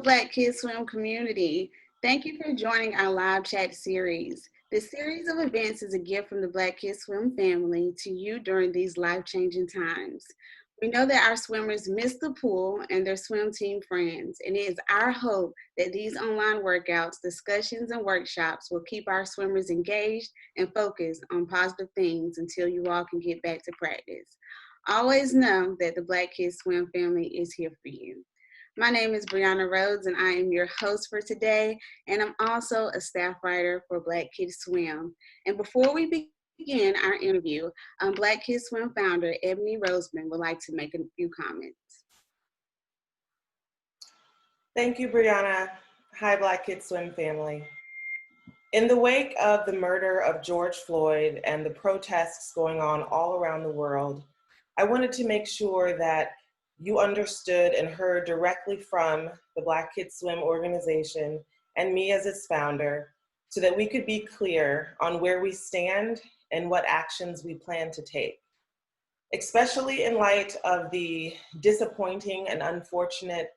Black Kids Swim community. Thank you for joining our live chat series. This series of events is a gift from the Black Kids Swim family to you during these life-changing times. We know that our swimmers miss the pool and their swim team friends, and it is our hope that these online workouts, discussions, and workshops will keep our swimmers engaged and focused on positive things until you all can get back to practice. Always know that the Black Kids Swim family is here for you. My name is Brianna Rhodes, and I am your host for today, and I'm also a staff writer for Black Kids Swim. And before we begin our interview, Black Kids Swim founder Ebony Roseman would like to make a few comments. Thank you, Brianna. Hi, Black Kids Swim family. In the wake of the murder of George Floyd and the protests going on all around the world, I wanted to make sure that you understood and heard directly from the Black Kids Swim organization and me as its founder, so that we could be clear on where we stand and what actions we plan to take. Especially in light of the disappointing and unfortunate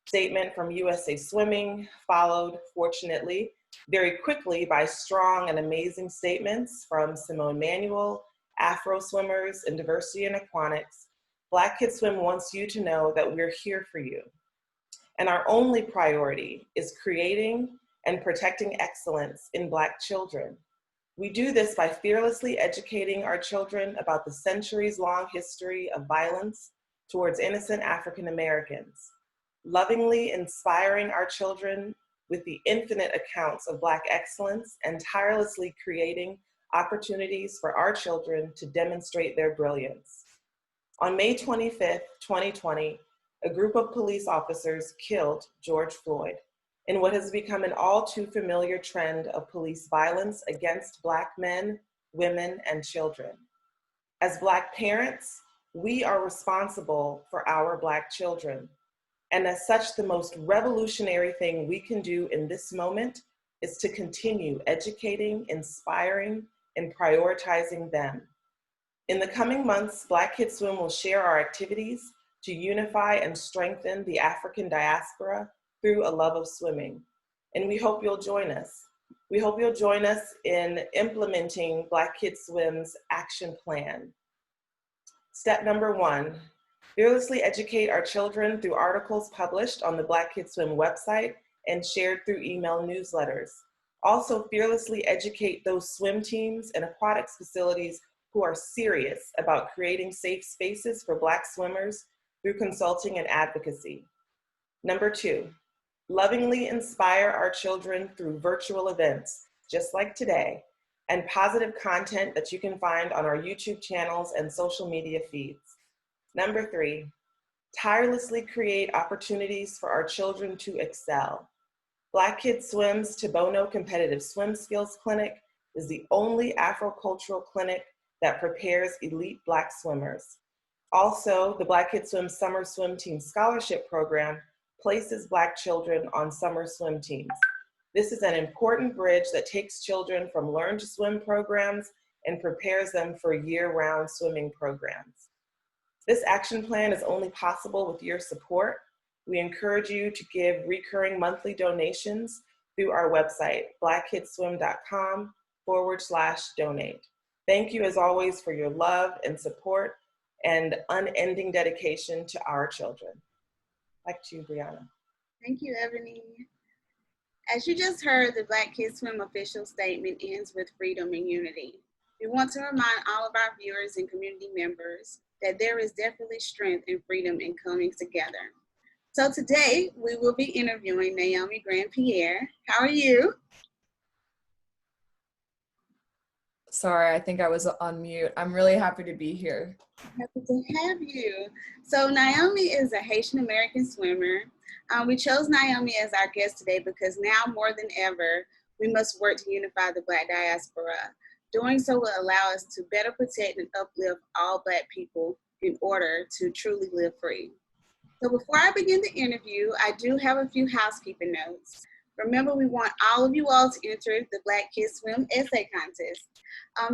statement from USA Swimming, followed, fortunately, very quickly by strong and amazing statements from Simone Manuel, Afro swimmers, and Diversity in Aquatics. Black Kids Swim wants you to know that we're here for you. And our only priority is creating and protecting excellence in Black children. We do this by fearlessly educating our children about the centuries-long history of violence towards innocent African Americans, lovingly inspiring our children with the infinite accounts of Black excellence, and tirelessly creating opportunities for our children to demonstrate their brilliance. On May 25th, 2020, a group of police officers killed George Floyd in what has become an all too familiar trend of police violence against Black men, women, and children. As Black parents, we are responsible for our Black children. And as such, the most revolutionary thing we can do in this moment is to continue educating, inspiring, and prioritizing them. In the coming months, Black Kids Swim will share our activities to unify and strengthen the African diaspora through a love of swimming. And we hope you'll join us. We hope you'll join us in implementing Black Kids Swim's action plan. Step number 1, fearlessly educate our children through articles published on the Black Kids Swim website and shared through email newsletters. Also, fearlessly educate those swim teams and aquatics facilities who are serious about creating safe spaces for Black swimmers through consulting and advocacy. Number 2, lovingly inspire our children through virtual events, just like today, and positive content that you can find on our YouTube channels and social media feeds. Number 3, tirelessly create opportunities for our children to excel. Black Kids Swim's Tobono Competitive Swim Skills Clinic is the only Afro-cultural clinic that prepares elite Black swimmers. Also, the Black Kids Swim Summer Swim Team Scholarship Program places Black children on summer swim teams. This is an important bridge that takes children from learn to swim programs and prepares them for year-round swimming programs. This action plan is only possible with your support. We encourage you to give recurring monthly donations through our website, blackkidswim.com/donate. Thank you as always for your love and support and unending dedication to our children. Back to you, Brianna. Thank you, Ebony. As you just heard, the Black Kids Swim official statement ends with freedom and unity. We want to remind all of our viewers and community members that there is definitely strength and freedom in coming together. So today, we will be interviewing Naomy Grand'Pierre. How are you? Sorry, I think I was on mute. I'm really happy to be here. Happy to have you. So Naomy is a Haitian American swimmer. We chose Naomy as our guest today because now more than ever, we must work to unify the Black diaspora. Doing so will allow us to better protect and uplift all Black people in order to truly live free. So before I begin the interview, I do have a few housekeeping notes. Remember, we want all of you all to enter the Black Kids Swim essay contest.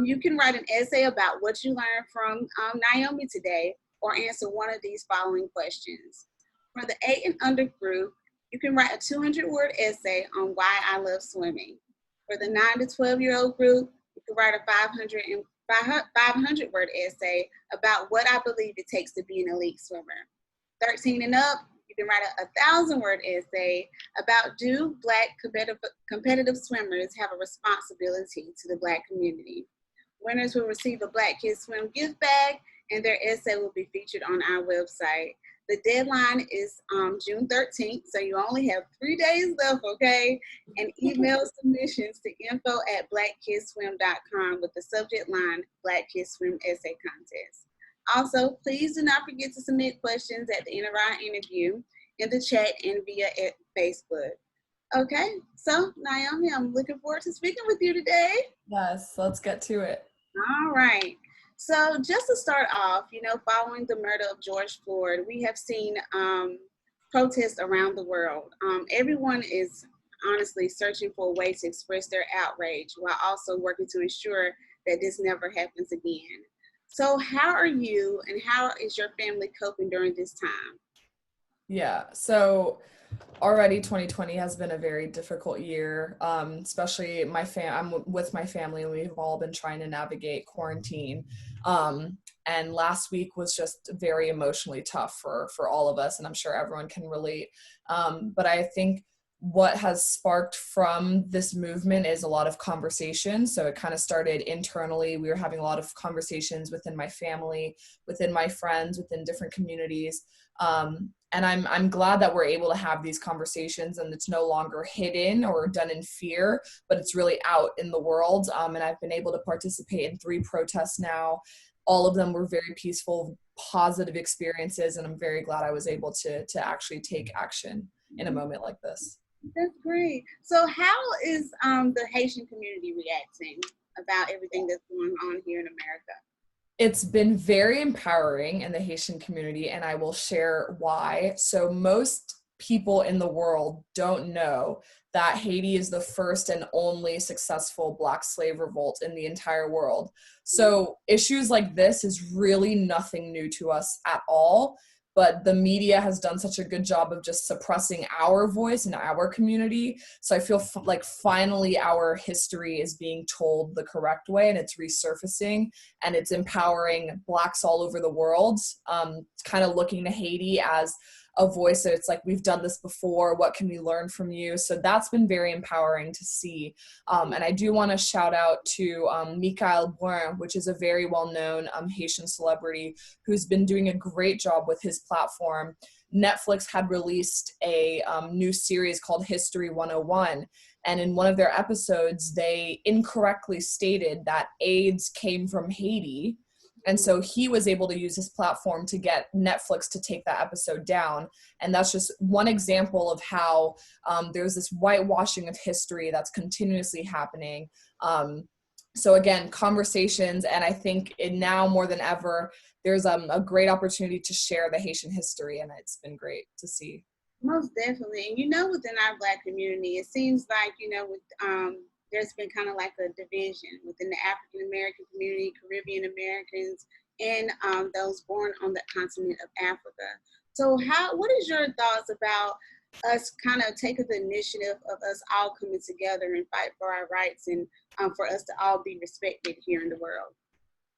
You can write an essay about what you learned from Naomy today, or answer one of these following questions. For the 8 and under group, You can write a 200-word essay on why I love swimming. For the 9 to 12-year-old group, you can write a 500-word essay about what I believe it takes to be an elite swimmer. 13 and up, you can write a 1,000-word essay about do Black competitive swimmers have a responsibility to the Black community. Winners will receive a Black Kids Swim gift bag, and their essay will be featured on our website. The deadline is June 13th, so you only have 3 days left, okay? And email submissions to info@blackkidswim.com with the subject line, Black Kids Swim Essay Contest. Also, please do not forget to submit questions at the end of our interview in the chat and via Facebook. Okay, so Naomi, I'm looking forward to speaking with you today. Yes, let's get to it. All right. So just to start off, following the murder of George Floyd, we have seen protests around the world. Everyone is honestly searching for a way to express their outrage while also working to ensure that this never happens again. So how are you and how is your family coping during this time? Yeah, so already 2020 has been a very difficult year, especially I'm with my family and we've all been trying to navigate quarantine. And last week was just very emotionally tough for all of us, and I'm sure everyone can relate. But I think what has sparked from this movement is a lot of conversation. So it kind of started internally. We were having a lot of conversations within my family, within my friends, within different communities. And I'm glad that we're able to have these conversations and it's no longer hidden or done in fear, but it's really out in the world. And I've been able to participate in 3 protests now. All of them were very peaceful, positive experiences, and I'm very glad I was able to actually take action in a moment like this. That's great. So how is the Haitian community reacting about everything that's going on here in America? It's been very empowering in the Haitian community, and I will share why. So most people in the world don't know that Haiti is the first and only successful Black slave revolt in the entire world. So issues like this is really nothing new to us at all. But the media has done such a good job of just suppressing our voice in our community. So I feel like finally our history is being told the correct way and it's resurfacing and it's empowering Blacks all over the world. Kind of looking to Haiti as a voice that it's like, we've done this before, what can we learn from you? So that's been very empowering to see. And I do want to shout out to Michael Brun, which is a very well-known Haitian celebrity who's been doing a great job with his platform. Netflix had released a new series called History 101. And in one of their episodes, they incorrectly stated that AIDS came from Haiti. And so he was able to use his platform to get Netflix to take that episode down. And that's just one example of how there's this whitewashing of history that's continuously happening. So again, conversations, and I think now more than ever, there's a great opportunity to share the Haitian history, and it's been great to see. Most definitely. And within our Black community, it seems like, there's been kind of like a division within the African American community, Caribbean Americans, and those born on the continent of Africa. So what is your thoughts about us kind of taking the initiative of us all coming together and fight for our rights and for us to all be respected here in the world?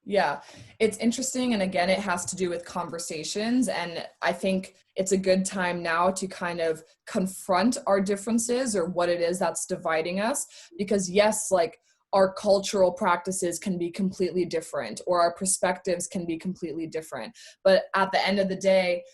Yeah, it's interesting. And again, it has to do with conversations. And I think it's a good time now to kind of confront our differences or what it is that's dividing us. Because yes, like our cultural practices can be completely different or our perspectives can be completely different. But at the end of the day,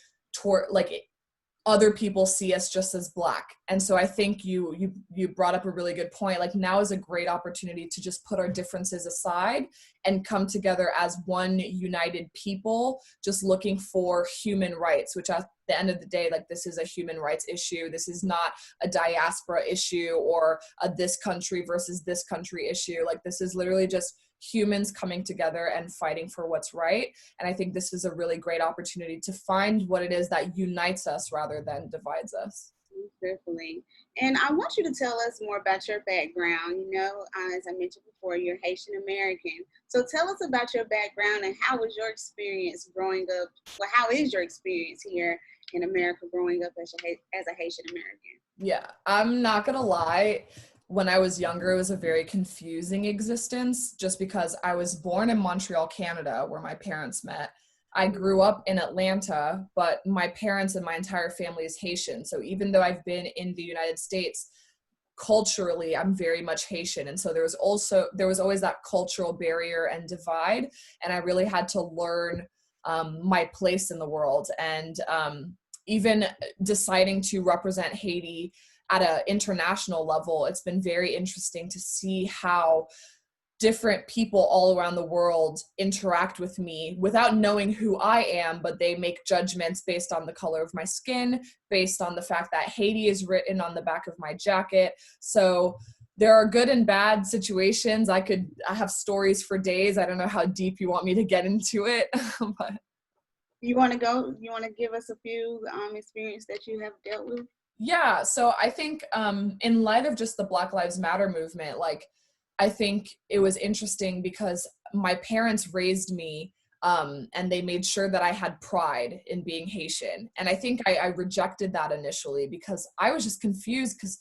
other people see us just as Black. And so I think you brought up a really good point. Like now is a great opportunity to just put our differences aside and come together as one united people, just looking for human rights, which at the end of the day, like this is a human rights issue. This is not a diaspora issue or a this country versus this country issue. Like this is literally just humans coming together and fighting for what's right. And I think this is a really great opportunity to find what it is that unites us rather than divides us. Definitely. And I want you to tell us more about your background. As I mentioned before, you're Haitian American. So tell us about your background and how was your experience growing up? Well, how is your experience here in America growing up as a Haitian American? Yeah, I'm not gonna lie. When I was younger, it was a very confusing existence just because I was born in Montreal, Canada, where my parents met. I grew up in Atlanta, but my parents and my entire family is Haitian. So even though I've been in the United States, culturally I'm very much Haitian, and so there was always that cultural barrier and divide, and I really had to learn my place in the world. And even deciding to represent Haiti at an international level, it's been very interesting to see how different people all around the world interact with me without knowing who I am, but they make judgments based on the color of my skin, based on the fact that Haiti is written on the back of my jacket. So there are good and bad situations. I have stories for days. I don't know how deep you want me to get into it, but You want to go? You want to give us a few experience that you have dealt with? yeah. So I think in light of just the Black Lives Matter movement, like, I think it was interesting because my parents raised me and they made sure that I had pride in being Haitian. And I think I rejected that initially because I was just confused because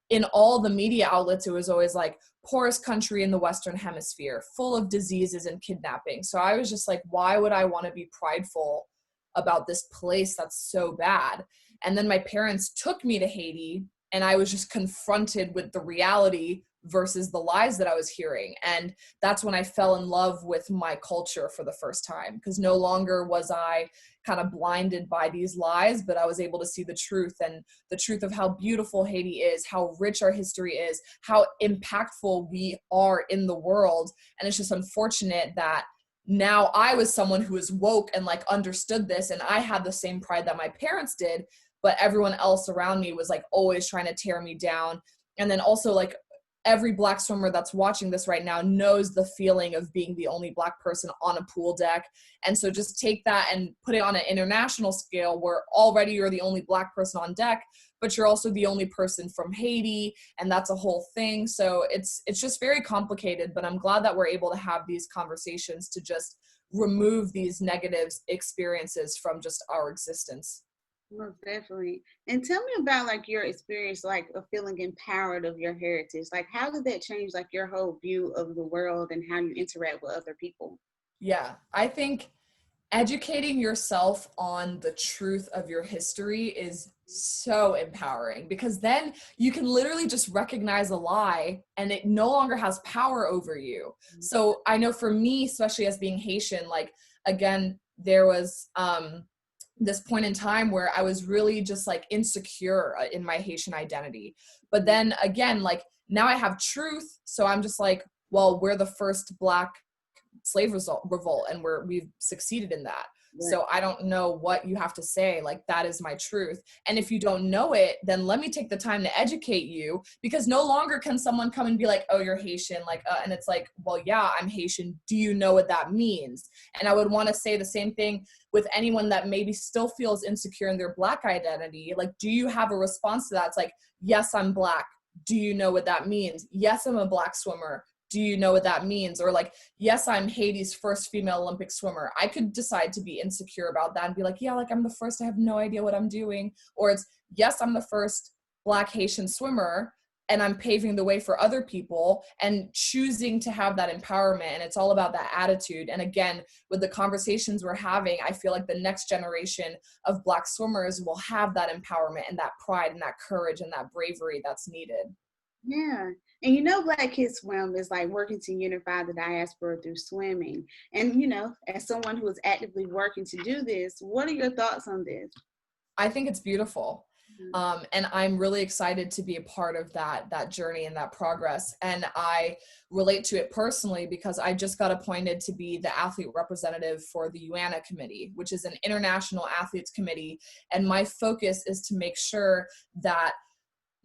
in all the media outlets, it was always like poorest country in the Western Hemisphere, full of diseases and kidnapping. So I was just like, why would I want to be prideful about this place that's so bad? And then my parents took me to Haiti and I was just confronted with the reality versus the lies that I was hearing. And that's when I fell in love with my culture for the first time, because no longer was I kind of blinded by these lies, but I was able to see the truth, and the truth of how beautiful Haiti is, how rich our history is, how impactful we are in the world. And it's just unfortunate that now I was someone who was woke and like understood this, and I had the same pride that my parents did, but everyone else around me was like always trying to tear me down. And then also, like, every Black swimmer that's watching this right now knows the feeling of being the only Black person on a pool deck. And so just take that and put it on an international scale where already you're the only Black person on deck, but you're also the only person from Haiti, and that's a whole thing. So it's just very complicated, but I'm glad that we're able to have these conversations to just remove these negative experiences from just our existence. Most definitely. And tell me about like your experience, like of feeling empowered of your heritage. Like, how did that change like your whole view of the world and how you interact with other people? Yeah, I think educating yourself on the truth of your history is so empowering, because then you can literally just recognize a lie and it no longer has power over you. So I know for me, especially as being Haitian, like, again, there was this point in time where I was really just like insecure in my Haitian identity. But then again, like, now I have truth. So I'm just like, well, we're the first Black slave revolt and we've succeeded in that. Right. So I don't know what you have to say, like, that is my truth. And if you don't know it, then let me take the time to educate you, because no longer can someone come and be like, oh, you're Haitian, like, and it's like, well, yeah, I'm Haitian, do you know what that means? And I would want to say the same thing with anyone that maybe still feels insecure in their Black identity. Like, do you have a response to that? It's like, yes, I'm Black, do you know what that means? Yes, I'm a Black swimmer, do you know what that means? Or like, yes, I'm Haiti's first female Olympic swimmer. I could decide to be insecure about that and be like, yeah, like, I'm the first, I have no idea what I'm doing. Or it's, yes, I'm the first Black Haitian swimmer and I'm paving the way for other people, and choosing to have that empowerment. And it's all about that attitude. And again, with the conversations we're having, I feel like the next generation of Black swimmers will have that empowerment and that pride and that courage and that bravery that's needed. Yeah. And Black Kids Swim is like working to unify the diaspora through swimming. And, as someone who is actively working to do this, what are your thoughts on this? I think it's beautiful. And I'm really excited to be a part of that journey and that progress. And I relate to it personally because I just got appointed to be the athlete representative for the UANA committee, which is an international athletes committee. And my focus is to make sure that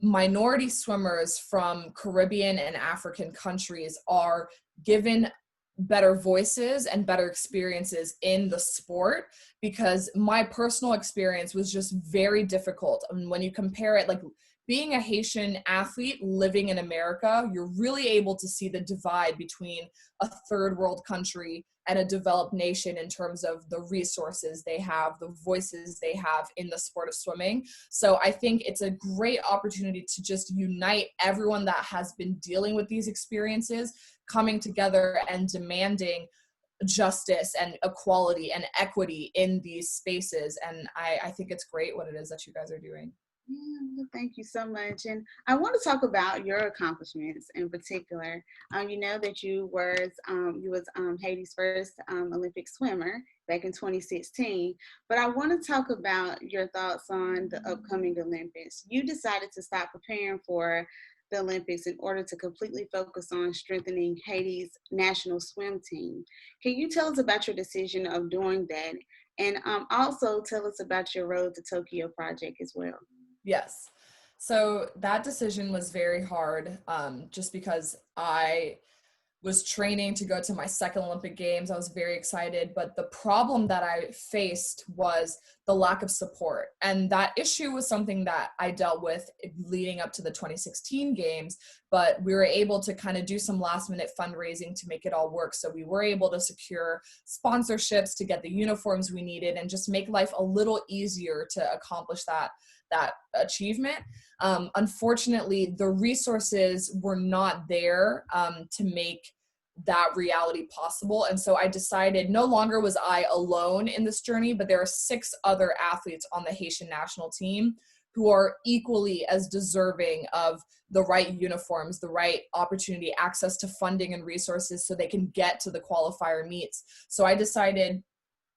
minority swimmers from Caribbean and African countries are given better voices and better experiences in the sport, because my personal experience was just very difficult. I mean, when you compare it, like, being a Haitian athlete living in America, you're really able to see the divide between a third world country and a developed nation in terms of the resources they have, the voices they have in the sport of swimming. So I think it's a great opportunity to just unite everyone that has been dealing with these experiences, coming together and demanding justice and equality and equity in these spaces. And I think it's great what it is that you guys are doing. Yeah, well, thank you so much. And I want to talk about your accomplishments in particular. You know that you was Haiti's first Olympic swimmer back in 2016. But I want to talk about your thoughts on the upcoming Olympics. You decided to stop preparing for the Olympics in order to completely focus on strengthening Haiti's national swim team. Can you tell us about your decision of doing that? And also tell us about your Road to Tokyo project as well. Yes. So that decision was very hard, just because I was training to go to my second Olympic Games. I was very excited, but the problem that I faced was the lack of support. And that issue was something that I dealt with leading up to the 2016 Games, but we were able to kind of do some last minute fundraising to make it all work. So we were able to secure sponsorships to get the uniforms we needed and just make life a little easier to accomplish that achievement. Unfortunately, the resources were not there to make that reality possible. And so I decided no longer was I alone in this journey, but there are 6 other athletes on the Haitian national team who are equally as deserving of the right uniforms, the right opportunity, access to funding and resources so they can get to the qualifier meets. So I decided,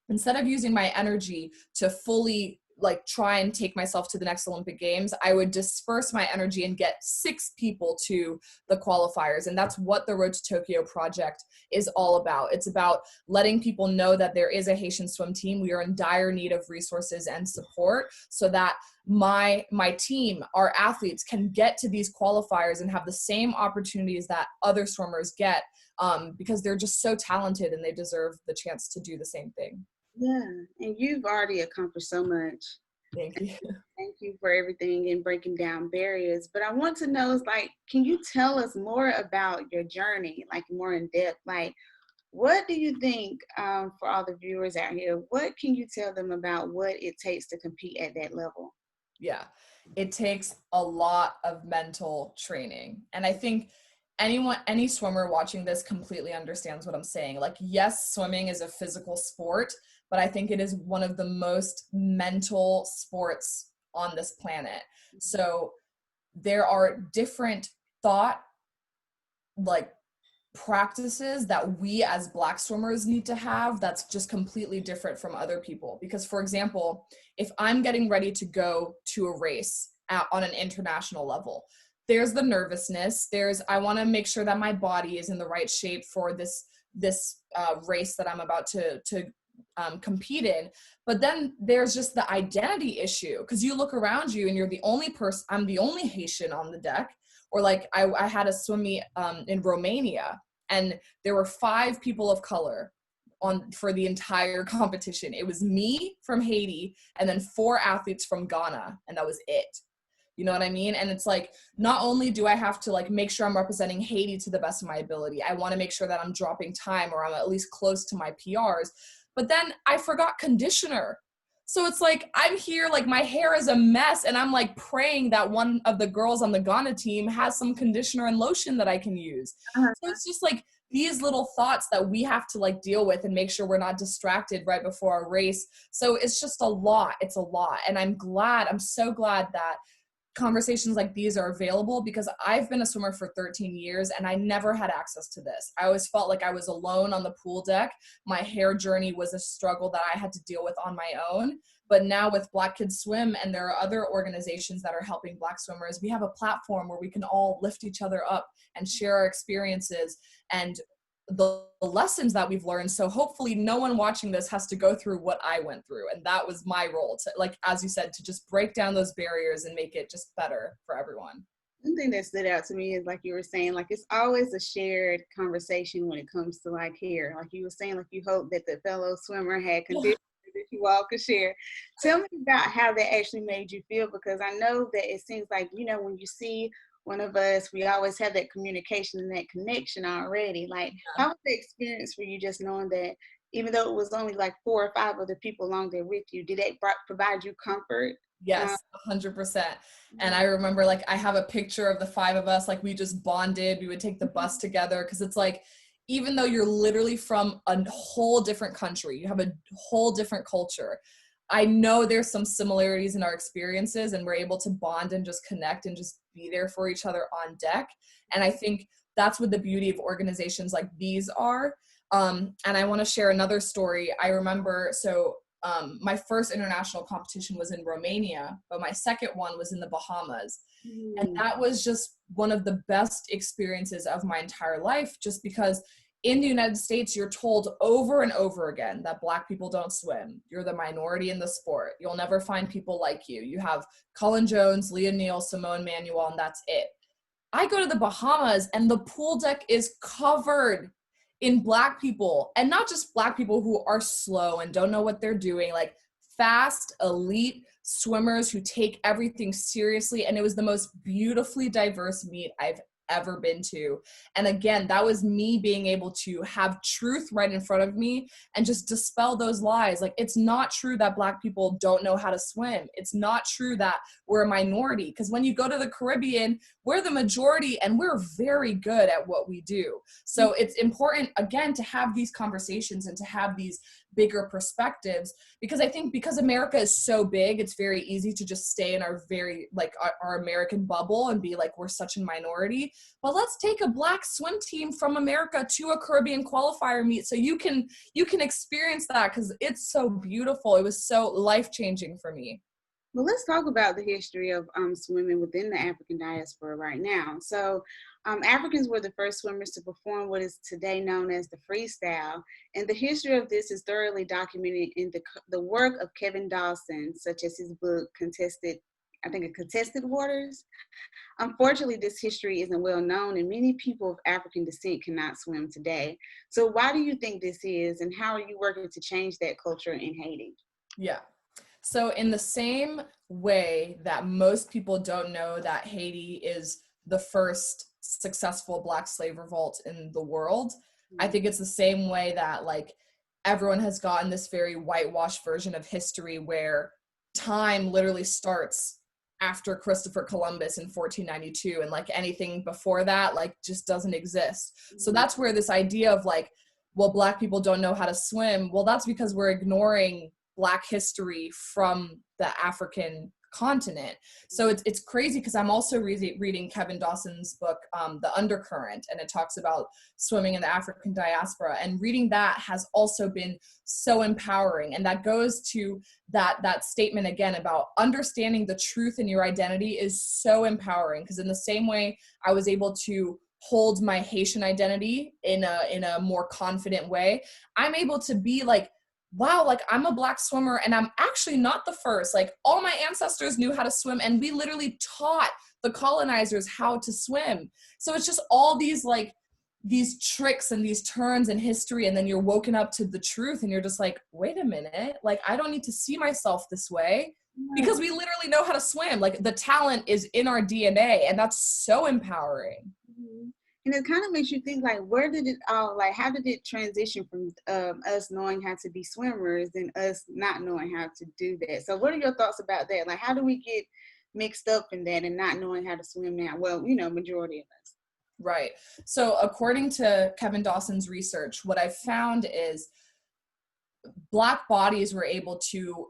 instead of using my energy to fully try and take myself to the next Olympic Games, I would disperse my energy and get 6 people to the qualifiers. And that's what the Road to Tokyo project is all about. It's about letting people know that there is a Haitian swim team. We are in dire need of resources and support so that my team, our athletes, can get to these qualifiers and have the same opportunities that other swimmers get, because they're just so talented and they deserve the chance to do the same thing. Yeah, and you've already accomplished so much. Thank you. Thank you for everything and breaking down barriers. But I want to know is can you tell us more about your journey, more in depth? What do you think, for all the viewers out here, what can you tell them about what it takes to compete at that level? Yeah, it takes a lot of mental training. And I think any swimmer watching this completely understands what I'm saying. Yes, swimming is a physical sport, but I think it is one of the most mental sports on this planet. So there are different thought practices that we as Black swimmers need to have that's just completely different from other people. Because, for example, if I'm getting ready to go to a race on an international level, there's the nervousness. I want to make sure that my body is in the right shape for this race that I'm about to compete in. But then there's just the identity issue, because you look around you and you're the only person. I'm the only Haitian on the deck. Or I had a swim meet in Romania, and there were 5 people of color for the entire competition. It was me from Haiti and then 4 athletes from Ghana, and that was it. You know what I mean? And it's not only do I have to make sure I'm representing Haiti to the best of my ability, I want to make sure that I'm dropping time or I'm at least close to my PRs. But then I forgot conditioner. So it's I'm here, my hair is a mess, and I'm praying that one of the girls on the Ghana team has some conditioner and lotion that I can use. Uh-huh. So it's just these little thoughts that we have to deal with and make sure we're not distracted right before our race. So it's just a lot. It's a lot. And I'm so glad that conversations like these are available, because I've been a swimmer for 13 years and I never had access to this. I always felt like I was alone on the pool deck. My hair journey was a struggle that I had to deal with on my own. But now with Black Kids Swim, and there are other organizations that are helping Black swimmers, we have a platform where we can all lift each other up and share our experiences and the lessons that we've learned. So hopefully no one watching this has to go through what I went through. And that was my role to, as you said, to just break down those barriers and make it just better for everyone. One thing that stood out to me is you were saying, it's always a shared conversation when it comes to hair. You were saying, you hope that the fellow swimmer had conditioner if you all could share. Tell me about how that actually made you feel, because I know that it seems like, when you see one of us, we always have that communication and that connection already. Like, how was the experience for you, just knowing that even though it was only like 4 or 5 other people along there with you, did that provide you comfort? Yes, 100%. And I remember, like, I have a picture of the 5 of us, like, we just bonded. We would take the bus together, because it's like, even though you're literally from a whole different country, you have a whole different culture, I know there's some similarities in our experiences, and we're able to bond and just connect and just be there for each other on deck. And I think that's what the beauty of organizations like these are. And I want to share another story. I remember, my first international competition was in Romania, but my second one was in the Bahamas. And that was just one of the best experiences of my entire life, just because in the United States, you're told over and over again that Black people don't swim. You're the minority in the sport. You'll never find people like you. You have Cullen Jones, Leah Neal, Simone Manuel, and that's it. I go to the Bahamas and the pool deck is covered in Black people, and not just Black people who are slow and don't know what they're doing, like fast, elite swimmers who take everything seriously. And it was the most beautifully diverse meet I've ever been to. And again, that was me being able to have truth right in front of me and just dispel those lies. Like, it's not true that Black people don't know how to swim. It's not true that we're a minority, because when you go to the Caribbean, we're the majority and we're very good at what we do. So it's important, again, to have these conversations and to have these bigger perspectives, because I think because America is so big, it's very easy to just stay in our our American bubble and be like, we're such a minority. But let's take a Black swim team from America to a Caribbean qualifier meet so you can experience that, because it's so beautiful. It was so life-changing for me. Well, let's talk about the history of swimming within the African diaspora right now. So Africans were the first swimmers to perform what is today known as the freestyle. And the history of this is thoroughly documented in the work of Kevin Dawson, such as his book, Contested Waters. Unfortunately, this history isn't well known, and many people of African descent cannot swim today. So why do you think this is, and how are you working to change that culture in Haiti? Yeah. So in the same way that most people don't know that Haiti is the first successful Black slave revolt in the world, I think it's the same way that, like, everyone has gotten this very whitewashed version of history where time literally starts after Christopher Columbus in 1492, and like anything before that, like, just doesn't exist. So that's where this idea of like, well, Black people don't know how to swim, well, that's because we're ignoring Black history from the African continent. So it's crazy, because I'm also reading Kevin Dawson's book, The Undercurrent, and it talks about swimming in the African diaspora, and reading that has also been so empowering. And that goes to that statement again about understanding the truth in your identity is so empowering, because in the same way I was able to hold my Haitian identity in a more confident way, I'm able to be like, wow, like, I'm a Black swimmer and I'm actually not the first. Like, all my ancestors knew how to swim, and we literally taught the colonizers how to swim. So it's just all these tricks and these turns in history, and then you're woken up to the truth and you're just like, wait a minute, like, I don't need to see myself this way, because we literally know how to swim. Like, the talent is in our DNA, and that's so empowering. And it kind of makes you think, like, where did it all, like, how did it transition from us knowing how to be swimmers and us not knowing how to do that? So what are your thoughts about that? Like, how do we get mixed up in that and not knowing how to swim now? Well, majority of us. Right. So according to Kevin Dawson's research, what I've found is Black bodies were able to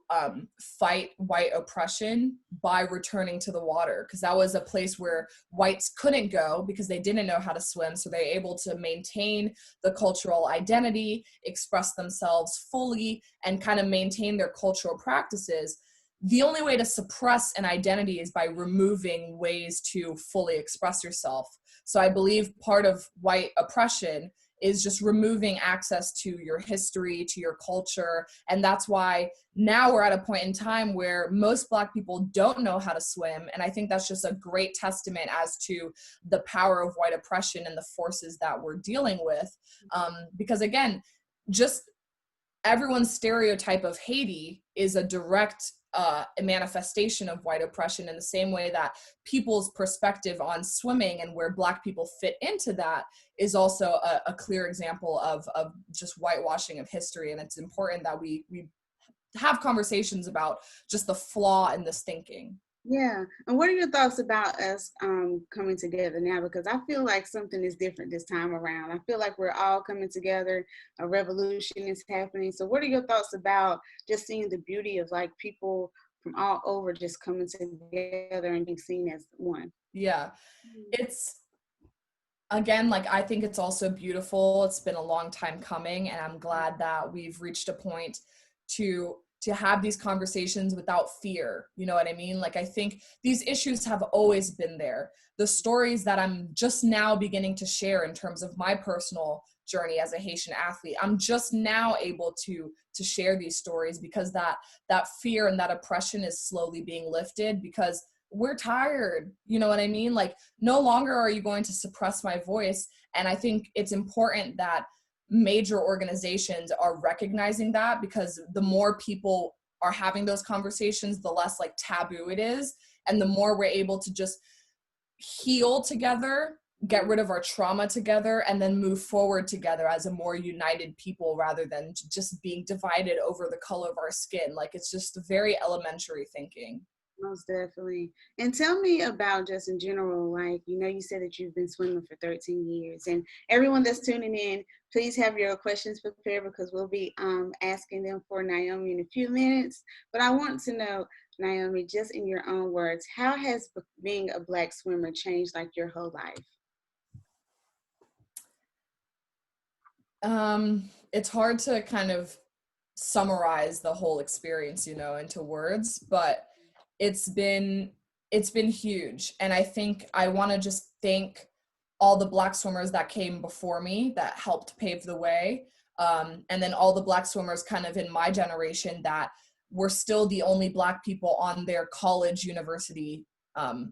fight white oppression by returning to the water, because that was a place where whites couldn't go because they didn't know how to swim. So they're able to maintain the cultural identity, express themselves fully, and kind of maintain their cultural practices. The only way to suppress an identity is by removing ways to fully express yourself. So I believe part of white oppression is just removing access to your history, to your culture. And that's why now we're at a point in time where most Black people don't know how to swim. And I think that's just a great testament as to the power of white oppression and the forces that we're dealing with. Because again, just everyone's stereotype of Haiti is a direct a manifestation of white oppression, in the same way that people's perspective on swimming and where Black people fit into that is also a clear example of just whitewashing of history. And it's important that we have conversations about just the flaw in this thinking. Yeah. And what are your thoughts about us coming together now? Because I feel like something is different this time around. I feel like we're all coming together. A revolution is happening. So what are your thoughts about just seeing the beauty of like people from all over just coming together and being seen as one? Yeah. It's, again, like, I think it's also beautiful. It's been a long time coming, and I'm glad that we've reached a point to have these conversations without fear. You know what I mean? Like, I think these issues have always been there. The stories that I'm just now beginning to share in terms of my personal journey as a Haitian athlete, I'm just now able to share these stories because that fear and that oppression is slowly being lifted, because we're tired. You know what I mean? Like, no longer are you going to suppress my voice. And I think it's important that major organizations are recognizing that, because the more people are having those conversations, the less like taboo it is, and the more we're able to just heal together, get rid of our trauma together, and then move forward together as a more united people, rather than just being divided over the color of our skin. Like, it's just very elementary thinking. Most definitely. And tell me about just in general, like, you said that you've been swimming for 13 years, and everyone that's tuning in, please have your questions prepared, because we'll be asking them for Naomi in a few minutes. But I want to know, Naomi, just in your own words, how has being a Black swimmer changed like your whole life? It's hard to kind of summarize the whole experience, into words, but it's been huge. And I think I want to just thank all the Black swimmers that came before me that helped pave the way. And then all the Black swimmers kind of in my generation that were still the only Black people on their college, university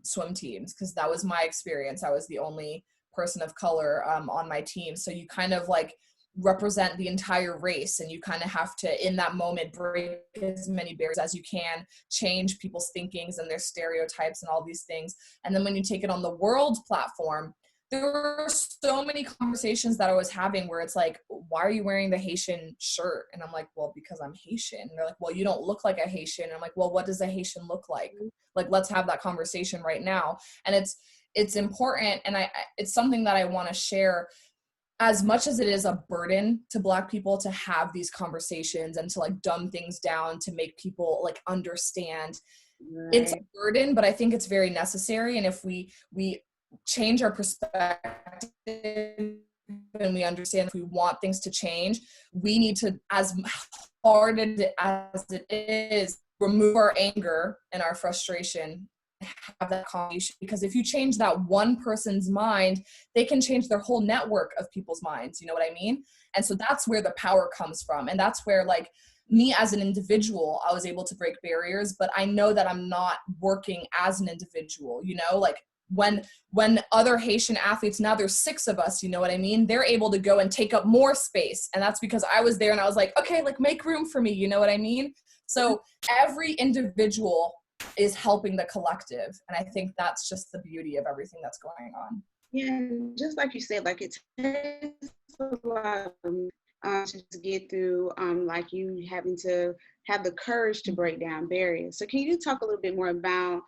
swim teams, because that was my experience. I was the only person of color on my team. So you kind of like represent the entire race, and you kind of have to, in that moment, break as many barriers as you can, change people's thinkings and their stereotypes and all these things. And then when you take it on the world platform, there were so many conversations that I was having where it's like, why are you wearing the Haitian shirt? And I'm like, well, because I'm Haitian. And they're like, well, you don't look like a Haitian. And I'm like, well, what does a Haitian look like? Like, let's have that conversation right now. And it's important, and it's something that I want to share. As much as it is a burden to Black people to have these conversations and to like dumb things down to make people like understand, right, it's a burden, but I think it's very necessary. And if we change our perspective and we understand, if we want things to change, we need to, as hard as it is, remove our anger and our frustration, have that conversation. Because if you change that one person's mind, they can change their whole network of people's minds. You know what I mean? And so that's where the power comes from. And that's where, like, me as an individual, I was able to break barriers, but I know that I'm not working as an individual, like when other Haitian athletes, now there's 6 of us, you know what I mean? They're able to go and take up more space. And that's because I was there and I was like, okay, like, make room for me. You know what I mean? So every individual is helping the collective. And I think that's just the beauty of everything that's going on. Yeah, just like you said, like, it takes a lot to get through, like you having to have the courage to break down barriers. So can you talk a little bit more about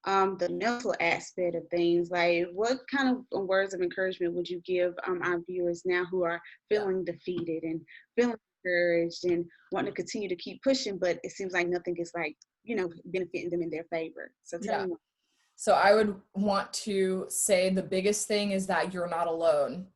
the mental aspect of things? Like, what kind of words of encouragement would you give our viewers now who are feeling defeated and feeling discouraged and wanting to continue to keep pushing, but it seems like nothing is like, benefiting them in their favor? So tell me more. So I would want to say the biggest thing is that you're not alone.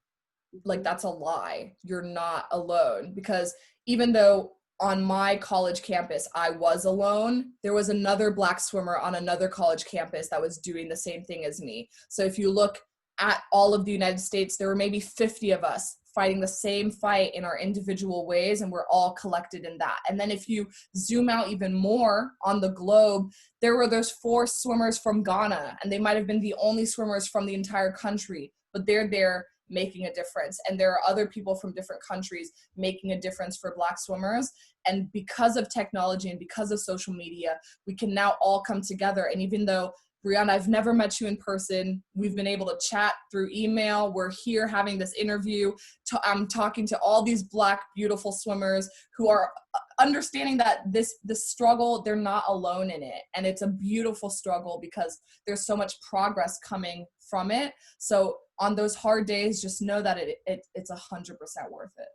Like, that's a lie. You're not alone, because even though on my college campus I was alone, there was another Black swimmer on another college campus that was doing the same thing as me. So if you look at all of the United States, there were maybe 50 of us fighting the same fight in our individual ways, and we're all collected in that. And then if you zoom out even more on the globe, there were those 4 swimmers from Ghana, and they might have been the only swimmers from the entire country, but they're there making a difference. And there are other people from different countries making a difference for Black swimmers. And because of technology and because of social media, we can now all come together. And even though, Brianna, I've never met you in person, we've been able to chat through email. We're here having this interview. I'm talking to all these Black, beautiful swimmers who are understanding that this struggle, they're not alone in it. And it's a beautiful struggle because there's so much progress coming from it. So on those hard days, just know that it's 100% worth it.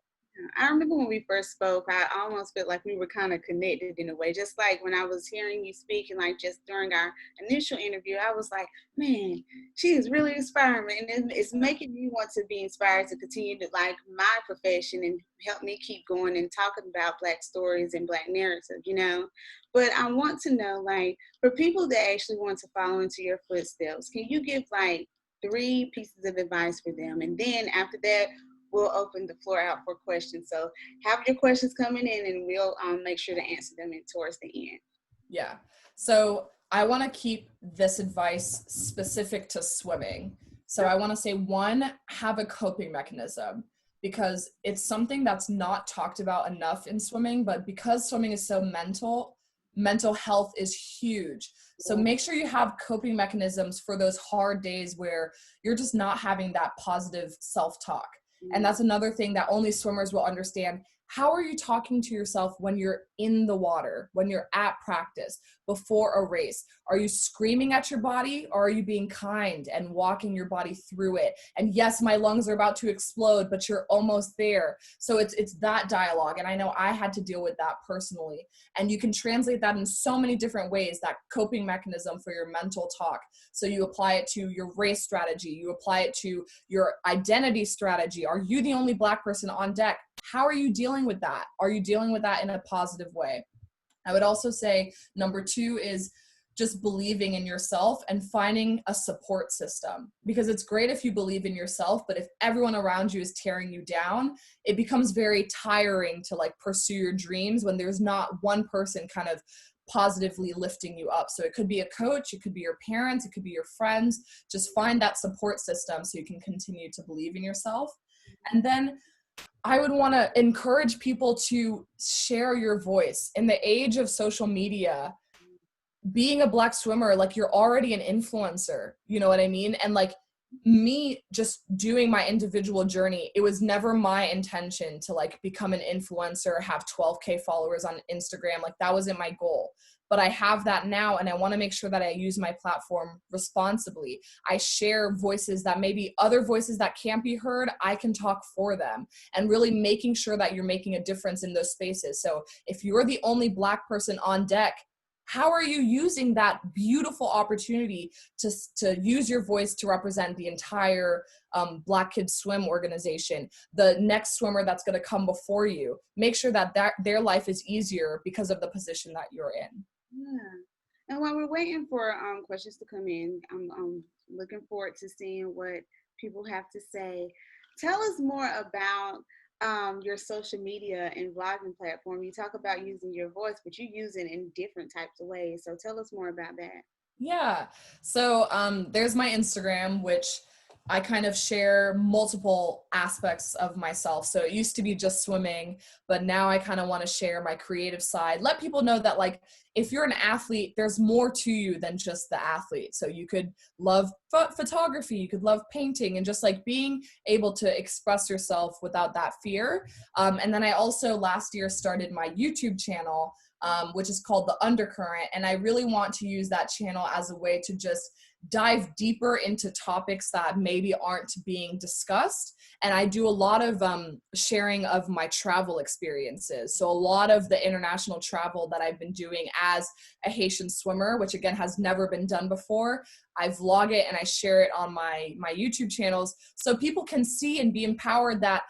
I remember when we first spoke, I almost felt like we were kind of connected in a way. Just like when I was hearing you speak, and like just during our initial interview, I was like, man, she is really inspiring. And it's making me want to be inspired to continue to like my profession and help me keep going and talking about Black stories and Black narrative, you know. But I want to know, like, for people that actually want to follow into your footsteps, can you give like 3 pieces of advice for them? And then after that, we'll open the floor out for questions. So have your questions coming in and we'll make sure to answer them towards the end. Yeah. So I want to keep this advice specific to swimming. So I want to say, 1, have a coping mechanism, because it's something that's not talked about enough in swimming, but because swimming is so mental health is huge. So make sure you have coping mechanisms for those hard days where you're just not having that positive self-talk. And that's another thing that only swimmers will understand. How are you talking to yourself when you're in the water, when you're at practice, before a race? Are you screaming at your body, or are you being kind and walking your body through it? And yes, my lungs are about to explode, but you're almost there. So it's that dialogue. And I know I had to deal with that personally. And you can translate that in so many different ways, that coping mechanism for your mental talk. So you apply it to your race strategy. You apply it to your identity strategy. Are you the only Black person on deck? How are you dealing with that? Are you dealing with that in a positive way? I would also say number 2 is just believing in yourself and finding a support system, because it's great if you believe in yourself, but if everyone around you is tearing you down, it becomes very tiring to like pursue your dreams when there's not one person kind of positively lifting you up. So it could be a coach, it could be your parents, it could be your friends. Just find that support system so you can continue to believe in yourself. And then I would want to encourage people to share your voice. In the age of social media, being a Black swimmer, like, you're already an influencer, you know what I mean? And like me just doing my individual journey, it was never my intention to like become an influencer, have 12K followers on Instagram. Like, that wasn't my goal. But I have that now, and I want to make sure that I use my platform responsibly. I share voices that maybe other voices that can't be heard, I can talk for them, and really making sure that you're making a difference in those spaces. So if you're the only Black person on deck, how are you using that beautiful opportunity to use your voice to represent the entire Black Kids Swim organization, the next swimmer that's going to come before you? Make sure that their life is easier because of the position that you're in. Yeah. And while we're waiting for questions to come in, I'm looking forward to seeing what people have to say. Tell us more about your social media and vlogging platform. You talk about using your voice, but you use it in different types of ways. So tell us more about that. Yeah. So there's my Instagram, which I kind of share multiple aspects of myself. So it used to be just swimming, but now I kind of want to share my creative side. Let people know that, like, if you're an athlete, there's more to you than just the athlete. So you could love photography, you could love painting, and just like being able to express yourself without that fear. And then I also last year started my YouTube channel, which is called The Undercurrent. And I really want to use that channel as a way to just dive deeper into topics that maybe aren't being discussed. And I do a lot of sharing of my travel experiences. So a lot of the international travel that I've been doing as a Haitian swimmer, which again has never been done before, I vlog it and I share it on my YouTube channels so people can see and be empowered that,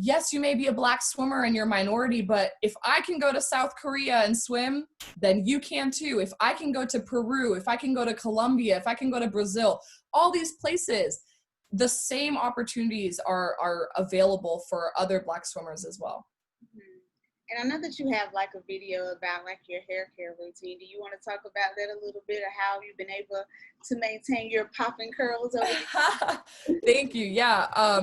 yes, you may be a Black swimmer and you're a minority, but if I can go to South Korea and swim, then you can too. If I can go to Peru, if I can go to Colombia, if I can go to Brazil, all these places, the same opportunities are available for other Black swimmers as well. And I know that you have like a video about like your hair care routine. Do you want to talk about that a little bit, or how you've been able to maintain your popping curls over the Thank you. Yeah.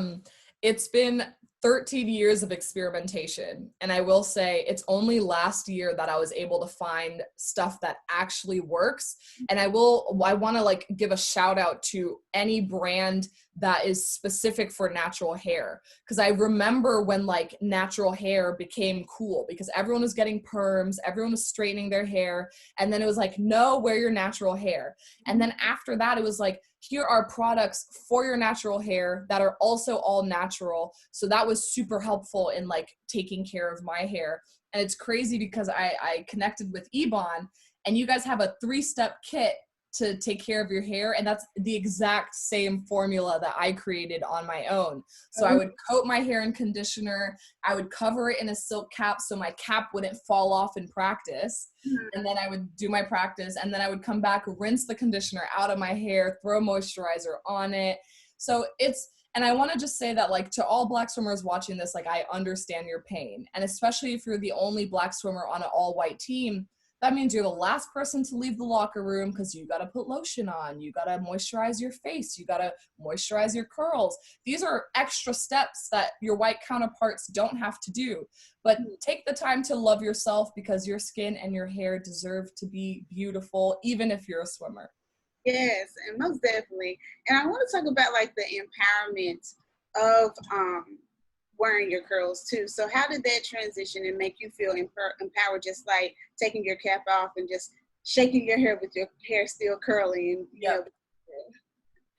It's been 13 years of experimentation. And I will say it's only last year that I was able to find stuff that actually works. And I want to like give a shout out to any brand that is specific for natural hair. Cause I remember when like natural hair became cool because everyone was getting perms, everyone was straightening their hair. And then it was like, no, wear your natural hair. And then after that, it was like, here are products for your natural hair that are also all natural. So that was super helpful in like taking care of my hair. And it's crazy because I connected with Ebon, and you guys have a 3-step kit to take care of your hair. And that's the exact same formula that I created on my own. So I would coat my hair in conditioner. I would cover it in a silk cap so my cap wouldn't fall off in practice. And then I would do my practice, and then I would come back, rinse the conditioner out of my hair, throw moisturizer on it. So and I want to just say that like to all Black swimmers watching this, like I understand your pain. And especially if you're the only Black swimmer on an all-white team, that means you're the last person to leave the locker room because you got to put lotion on. You got to moisturize your face. You got to moisturize your curls. These are extra steps that your white counterparts don't have to do. But take the time to love yourself because your skin and your hair deserve to be beautiful, even if you're a swimmer. Yes, and most definitely. And I want to talk about like the empowerment of wearing your curls too. So how did that transition and make you feel empowered, just like taking your cap off and just shaking your hair with your hair still curly? And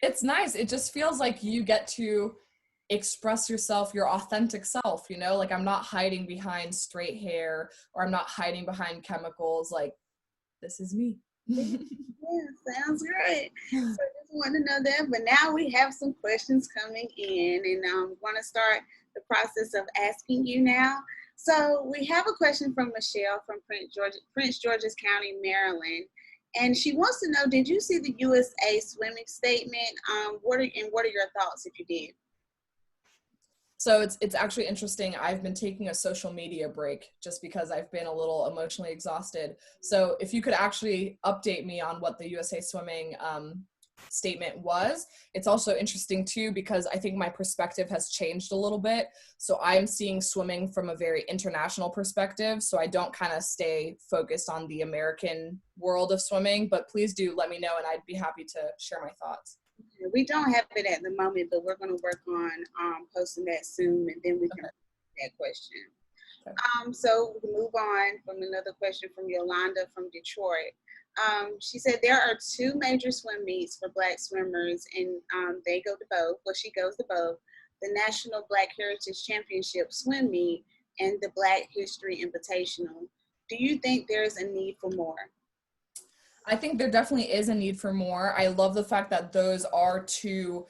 It's nice. It just feels like you get to express yourself, your authentic self, you know, like I'm not hiding behind straight hair, or I'm not hiding behind chemicals. Like, this is me. Yeah, sounds great. So I just want to know that. But now we have some questions coming in, and I want to start the process of asking you now. So we have a question from Michelle from Prince George's County, Maryland. And she wants to know, did you see the USA swimming statement? What are your thoughts if you did? So it's actually interesting. I've been taking a social media break just because I've been a little emotionally exhausted. So if you could actually update me on what the USA Swimming statement was. It's also interesting too because I think my perspective has changed a little bit. So I'm seeing swimming from a very international perspective. So I don't kind of stay focused on the American world of swimming, but please do let me know and I'd be happy to share my thoughts. We don't have it at the moment, but we're going to work on posting that soon, and then we can answer that question. Okay. So we move on from another question from Yolanda from Detroit. She said there are 2 major swim meets for Black swimmers, and they go to both. Well, she goes to both: the National Black Heritage Championship Swim Meet and the Black History Invitational. Do you think there's a need for more? I think there definitely is a need for more. I love the fact that those are 2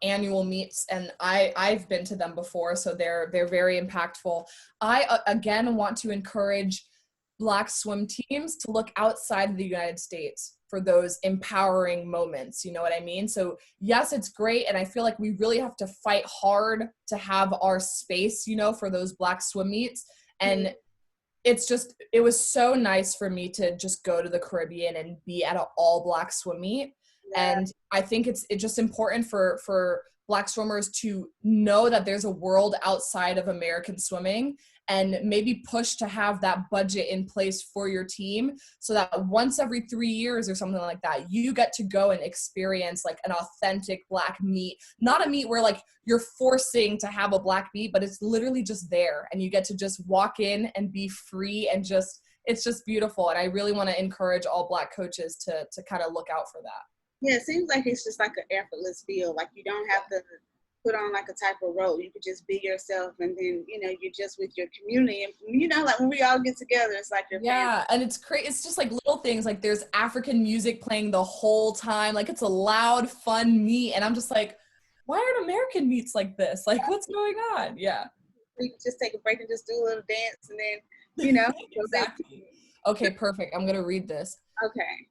annual meets, and I've been to them before, so they're very impactful. I again want to encourage Black swim teams to look outside of the United States for those empowering moments. You know what I mean? So yes, it's great, and I feel like we really have to fight hard to have our space, you know, for those Black swim meets. And it was so nice for me to just go to the Caribbean and be at an all Black swim meet. Yeah. And I think it's just important for Black swimmers to know that there's a world outside of American swimming, and maybe push to have that budget in place for your team so that once every 3 years or something like that, you get to go and experience like an authentic Black meet, not a meet where like you're forcing to have a Black meet, but it's literally just there and you get to just walk in and be free, and it's just beautiful. And I really want to encourage all Black coaches to kind of look out for that. Yeah, it seems like it's just like an effortless feel. Like you don't have to put on like a type of role. You could just be yourself, and then, you know, you're just with your community. And, you know, like when we all get together, it's like your family. And it's crazy. It's just like little things. Like there's African music playing the whole time. Like it's a loud, fun meet. And I'm just like, why aren't American meets like this? Like what's going on? Yeah. We could just take a break and just do a little dance, and then, you know. Exactly. Okay, perfect. I'm going to read this. Okay.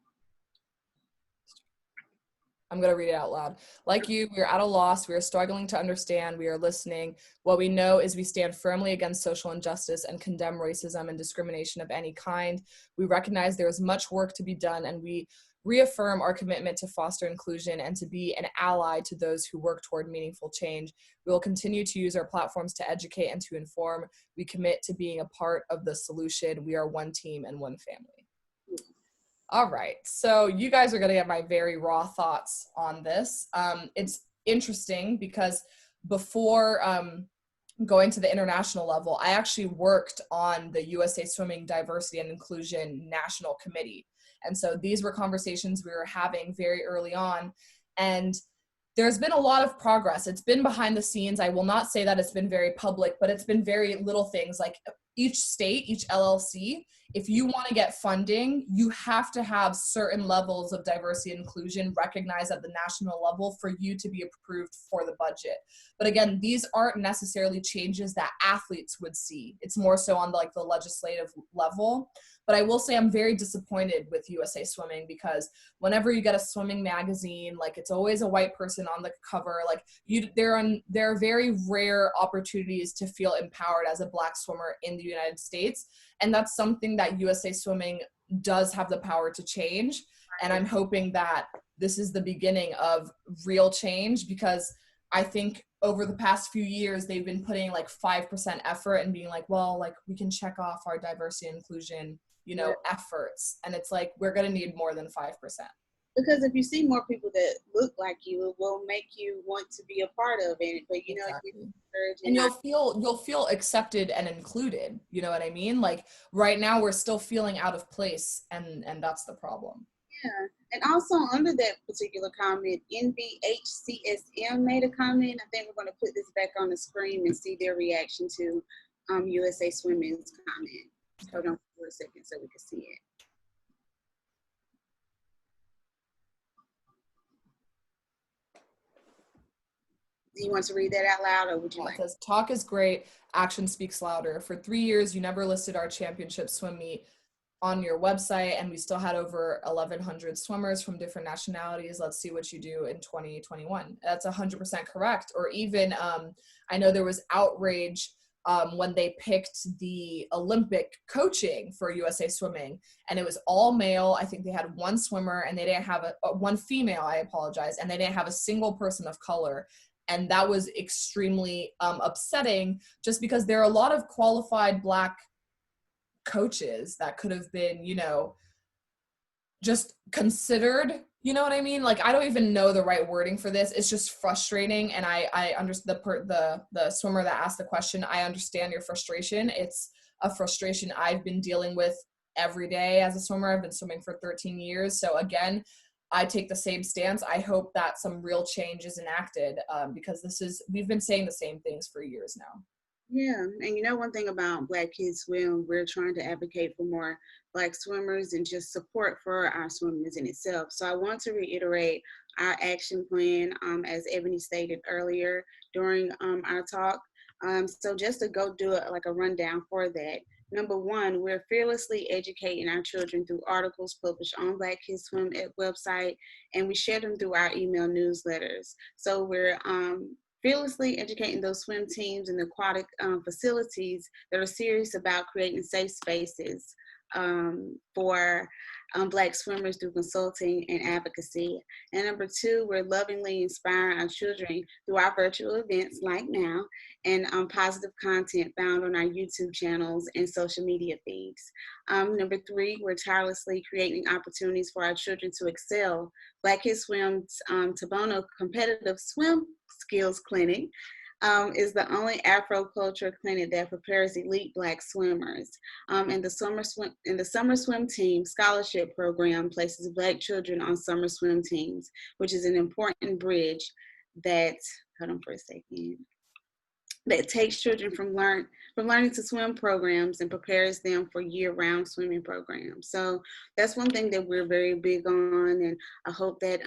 I'm going to read it out loud. Like you, we are at a loss. We are struggling to understand. We are listening. What we know is we stand firmly against social injustice and condemn racism and discrimination of any kind. We recognize there is much work to be done, and we reaffirm our commitment to foster inclusion and to be an ally to those who work toward meaningful change. We will continue to use our platforms to educate and to inform. We commit to being a part of the solution. We are one team and one family. All right, so you guys are going to get my very raw thoughts on this. It's interesting because before going to the international level, I actually worked on the USA Swimming Diversity and Inclusion National Committee. And so these were conversations we were having very early on. And there's been a lot of progress. It's been behind the scenes. I will not say that it's been very public, but it's been very little things. Like each state, each LLC, if you want to get funding, you have to have certain levels of diversity and inclusion recognized at the national level for you to be approved for the budget. But again, these aren't necessarily changes that athletes would see. It's more so on the legislative level. But I will say I'm very disappointed with USA Swimming because whenever you get a swimming magazine, like it's always a white person on the cover. Like there are very rare opportunities to feel empowered as a Black swimmer in the United States. And that's something that USA Swimming does have the power to change. And I'm hoping that this is the beginning of real change, because I think over the past few years, they've been putting like 5% effort and being like, well, like we can check off our diversity and inclusion, efforts. And it's like, we're going to need more than 5%. Because if you see more people that look like you, it will make you want to be a part of it. But exactly. And you'll feel accepted and included. You know what I mean? Like right now we're still feeling out of place, and that's the problem. Yeah. And also under that particular comment, NBHCSM made a comment. I think we're going to put this back on the screen and see their reaction to USA Swimming's comment. Okay. Hold on for a second so we can see it. Do you want to read that out loud, or would you like? It says, talk is great, action speaks louder. For 3 years, you never listed our championship swim meet on your website, and we still had over 1,100 swimmers from different nationalities. Let's see what you do in 2021. That's 100% correct. Or even, I know there was outrage when they picked the Olympic coaching for USA Swimming, and it was all male. I think they had one swimmer, and they didn't have one female, I apologize, and they didn't have a single person of color. And that was extremely upsetting, just because there are a lot of qualified Black coaches that could have been, just considered, you know what I mean? Like, I don't even know the right wording for this. It's just frustrating. And I understand the swimmer that asked the question. I understand your frustration. It's a frustration I've been dealing with every day as a swimmer. I've been swimming for 13 years. So again, I take the same stance. I hope that some real change is enacted, because we've been saying the same things for years now. Yeah, and one thing about Black Kids Swim, we're trying to advocate for more Black swimmers and just support for our swimmers in itself. So I want to reiterate our action plan, as Ebony stated earlier during our talk. So just to go do a rundown for that. Number one, we're fearlessly educating our children through articles published on Black Kids Swim website, and we share them through our email newsletters. So we're fearlessly educating those swim teams and aquatic facilities that are serious about creating safe spaces for Black swimmers through consulting and advocacy. And number two, we're lovingly inspiring our children through our virtual events like now, and positive content found on our YouTube channels and social media feeds. Number three, we're tirelessly creating opportunities for our children to excel. Black Kids Swim's Tabono Competitive Swim Skills Clinic is the only Afro-culture clinic that prepares elite Black swimmers. And the summer swim team scholarship program places Black children on summer swim teams, which is an important bridge that, hold on for a second, that takes children from learning to swim programs and prepares them for year-round swimming programs. So that's one thing that we're very big on, and I hope that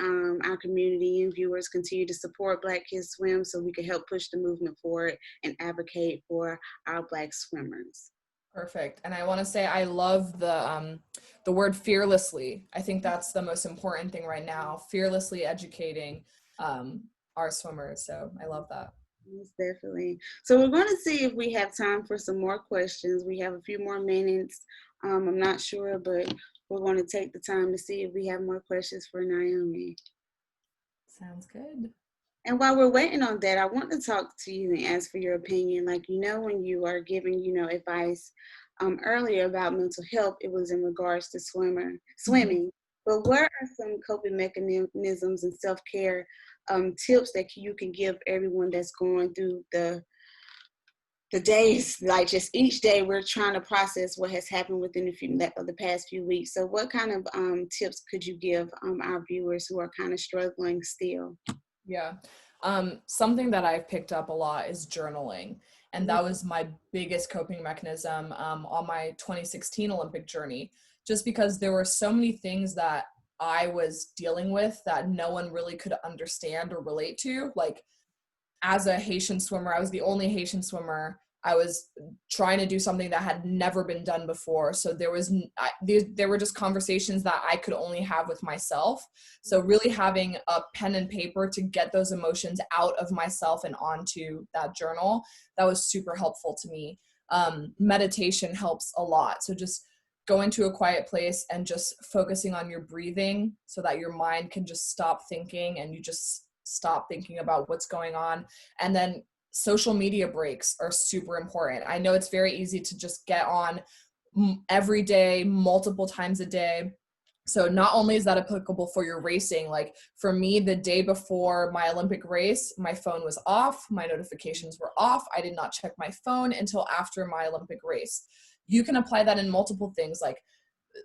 our community and viewers continue to support Black Kids Swim so we can help push the movement forward and advocate for our Black swimmers. Perfect. And I want to say I love the word fearlessly. I think that's the most important thing right now. Fearlessly educating our swimmers. So I love that. Yes, definitely. So we're going to see if we have time for some more questions. We have a few more minutes. I'm not sure, but we're going to take the time to see if we have more questions for Naomi. Sounds good. And while we're waiting on that, I want to talk to you and ask for your opinion. Like, when you are giving, advice earlier about mental health, it was in regards to swimming. But what are some coping mechanisms and self-care tips that you can give everyone that's going through the days, like just each day we're trying to process what has happened within the past few weeks. So what kind of tips could you give our viewers who are kind of struggling still? Yeah. Something that I've picked up a lot is journaling. And that was my biggest coping mechanism on my 2016 Olympic journey, just because there were so many things that I was dealing with that no one really could understand or relate to. Like, as a Haitian swimmer, I was the only Haitian swimmer. I was trying to do something that had never been done before. So there were just conversations that I could only have with myself. So really having a pen and paper to get those emotions out of myself and onto that journal, that was super helpful to me. Meditation helps a lot. So just going to a quiet place and just focusing on your breathing so that your mind can just stop thinking and you just stop thinking about what's going on. And then social media breaks are super important. I know it's very easy to just get on every day, multiple times a day. So not only is that applicable for your racing, like for me, the day before my Olympic race, my phone was off, my notifications were off. I did not check my phone until after my Olympic race. You can apply that in multiple things. Like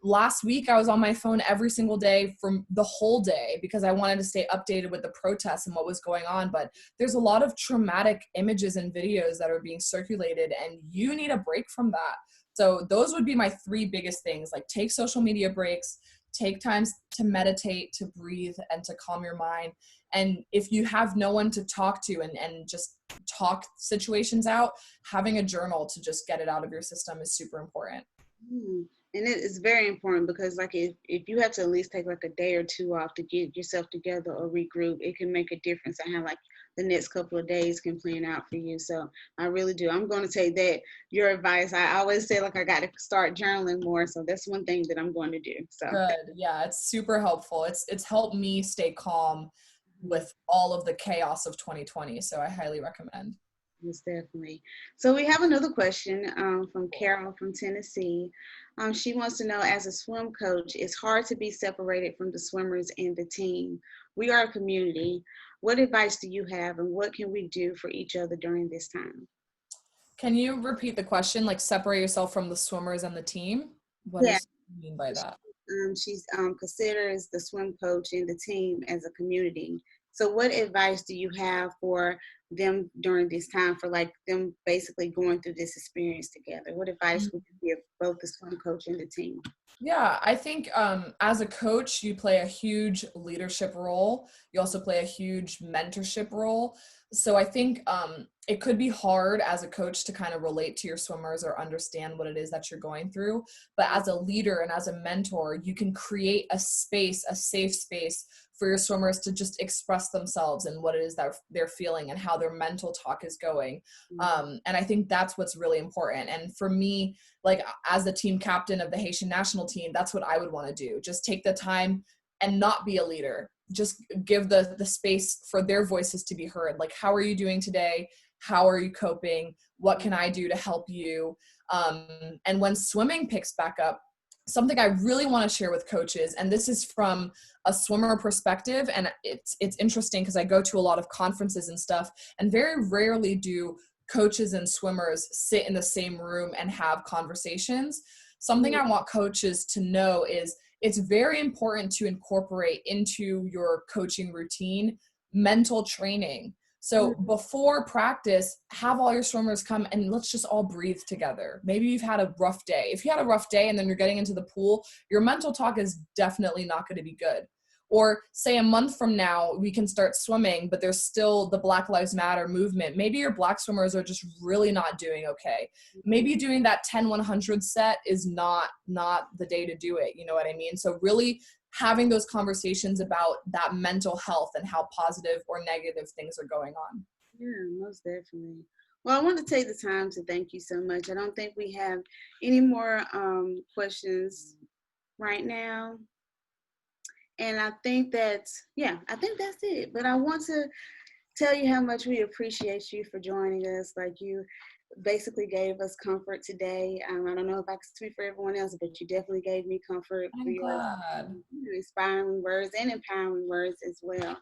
last week, I was on my phone every single day from the whole day because I wanted to stay updated with the protests and what was going on. But there's a lot of traumatic images and videos that are being circulated, and you need a break from that. So those would be my three biggest things. Like, take social media breaks, take times to meditate, to breathe, and to calm your mind. And if you have no one to talk to and just talk situations out, having a journal to just get it out of your system is super important. And it is very important because, like, if you have to at least take like a day or two off to get yourself together or regroup, it can make a difference and how like the next couple of days can plan out for you. So I really do. I'm going to take that, your advice. I always say, like, I got to start journaling more. So that's one thing that I'm going to do. So good. Yeah, it's super helpful. It's helped me stay calm with all of the chaos of 2020. So I highly recommend. Yes, definitely. So we have another question from Carol from Tennessee. She wants to know, as a swim coach, it's hard to be separated from the swimmers and the team. We are a community. What advice do you have, and what can we do for each other during this time? Can you repeat the question? Like, separate yourself from the swimmers and the team? What Yeah, does you mean by that? she's considers the swim coach and the team as a community. So what advice do you have for them during this time, for like them basically going through this experience together? What advice would you give both the swim coach and the team? Yeah, I think as a coach, you play a huge leadership role. You also play a huge mentorship role. So I think it could be hard as a coach to kind of relate to your swimmers or understand what it is that you're going through. But as a leader and as a mentor, you can create a space, a safe space for your swimmers to just express themselves and what it is that they're feeling and how their mental talk is going. And I think that's what's really important. And for me, like as the team captain of the Haitian national team, that's what I would want to do. Just take the time and not be a leader. Just give the space for their voices to be heard. Like, how are you doing today? How are you coping? What can I do to help you? And when swimming picks back up, something I really want to share with coaches, and this is from a swimmer perspective, and it's interesting because I go to a lot of conferences and stuff, and very rarely do coaches and swimmers sit in the same room and have conversations. Something I want coaches to know is it's very important to incorporate into your coaching routine mental training. So before practice, have all your swimmers come and let's just all breathe together. Maybe you've had a rough day. If you had a rough day and then you're getting into the pool, your mental talk is definitely not going to be good. Or say a month from now, we can start swimming, but there's still the Black Lives Matter movement. Maybe your Black swimmers are just really not doing okay. Maybe doing that 10-100 set is not the day to do it. You know what I mean? So really having those conversations about that mental health and how positive or negative things are going on. Yeah, most definitely. Well, I want to take the time to thank you so much. I don't think we have any more questions right now. And I think that's it. But I want to tell you how much we appreciate you for joining us. Like, you basically gave us comfort today. I don't know if I can speak for everyone else, but you definitely gave me comfort for I'm your glad. inspiring words and empowering words as well.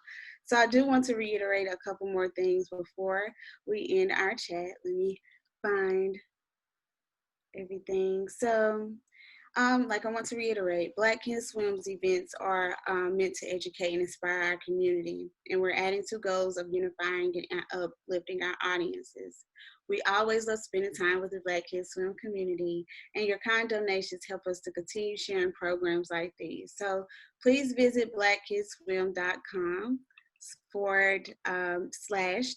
So I do want to reiterate a couple more things before we end our chat. Let me find everything. So like, I want to reiterate, Black Kids Swim's events are meant to educate and inspire our community, and we're adding to goals of unifying and uplifting our audiences. We always love spending time with the Black Kids Swim community, and your kind donations help us to continue sharing programs like these. So please visit blackkidswim.com /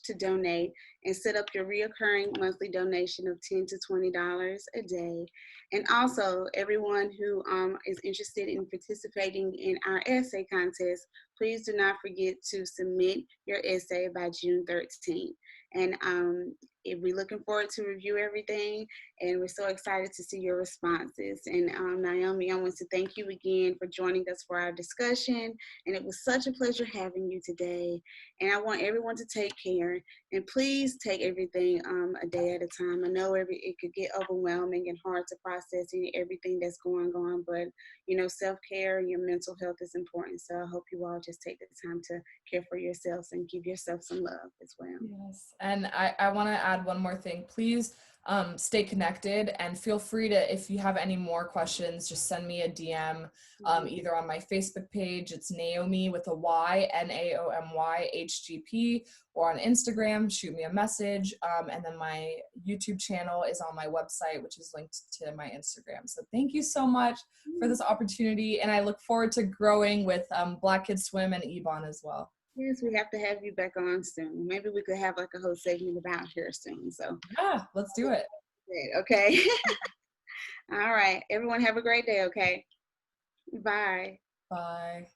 to donate and set up your reoccurring monthly donation of $10 to $20 a day. And also, everyone who is interested in participating in our essay contest, please do not forget to submit your essay by June 13th. And we're looking forward to review everything, and we're so excited to see your responses. And Naomi, I want to thank you again for joining us for our discussion, and it was such a pleasure having you today. And I want everyone to take care, and please take everything a day at a time. I know it could get overwhelming and hard to process everything that's going on, but self-care and your mental health is important. So I hope you all just take the time to care for yourselves and give yourself some love as well. Yes, and I want to add one more thing. Please stay connected, and feel free to, if you have any more questions, just send me a DM, either on my Facebook page, it's Naomi with a Y, Naomy HGP, or on Instagram, shoot me a message. And then my YouTube channel is on my website, which is linked to my Instagram. So thank you so much for this opportunity, and I look forward to growing with Black Kids Swim and Ebon as well. Yes, we have to have you back on soon. Maybe we could have like a whole segment about hair soon. So yeah, let's do it. Okay. All right. Everyone have a great day. Okay. Bye. Bye.